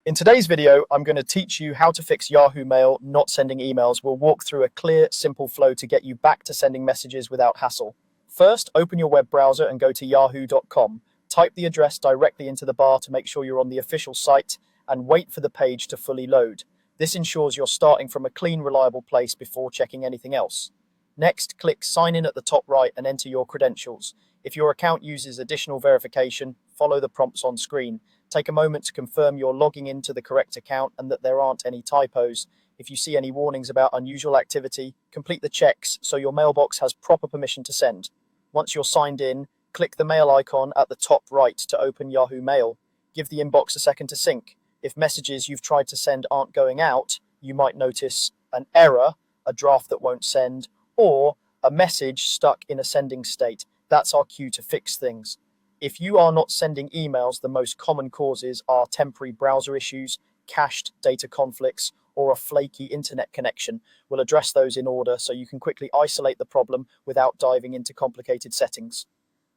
In today's video, I'm going to teach you how to fix Yahoo Mail not sending emails. We'll walk through a clear, simple flow to get you back to sending messages without hassle. First, open your web browser and go to yahoo.com. Type the address directly into the bar to make sure you're on the official site and wait for the page to fully load. This ensures you're starting from a clean, reliable place before checking anything else. Next, click Sign In at the top right and enter your credentials. If your account uses additional verification, follow the prompts on screen. Take a moment to confirm you're logging into the correct account and that there aren't any typos. If you see any warnings about unusual activity, complete the checks so your mailbox has proper permission to send. Once you're signed in, click the mail icon at the top right to open Yahoo Mail. Give the inbox a second to sync. If messages you've tried to send aren't going out, you might notice an error, a draft that won't send, or a message stuck in a sending state. That's our cue to fix things. If you are not sending emails, the most common causes are temporary browser issues, cached data conflicts, or a flaky internet connection. We'll address those in order so you can quickly isolate the problem without diving into complicated settings.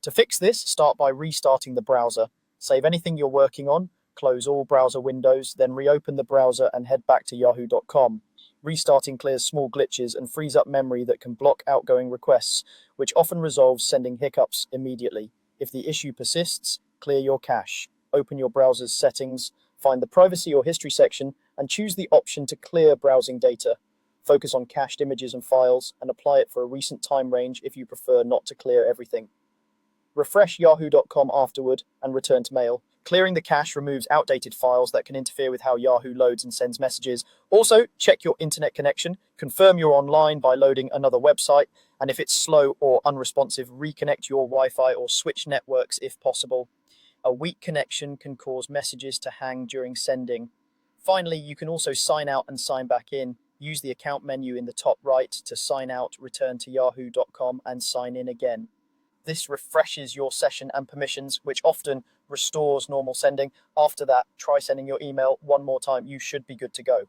To fix this, start by restarting the browser. Save anything you're working on, close all browser windows, then reopen the browser and head back to yahoo.com. Restarting clears small glitches and frees up memory that can block outgoing requests, which often resolves sending hiccups immediately. If the issue persists, clear your cache. Open your browser's settings, find the privacy or history section, and choose the option to clear browsing data. Focus on cached images and files, and apply it for a recent time range if you prefer not to clear everything. Refresh yahoo.com afterward and return to Mail. Clearing the cache removes outdated files that can interfere with how Yahoo loads and sends messages. Also, check your internet connection. Confirm you're online by loading another website. And if it's slow or unresponsive, reconnect your Wi-Fi or switch networks if possible. A weak connection can cause messages to hang during sending. Finally, you can also sign out and sign back in. Use the account menu in the top right to sign out, return to yahoo.com, and sign in again. This refreshes your session and permissions, which often restores normal sending. After that, try sending your email one more time. You should be good to go.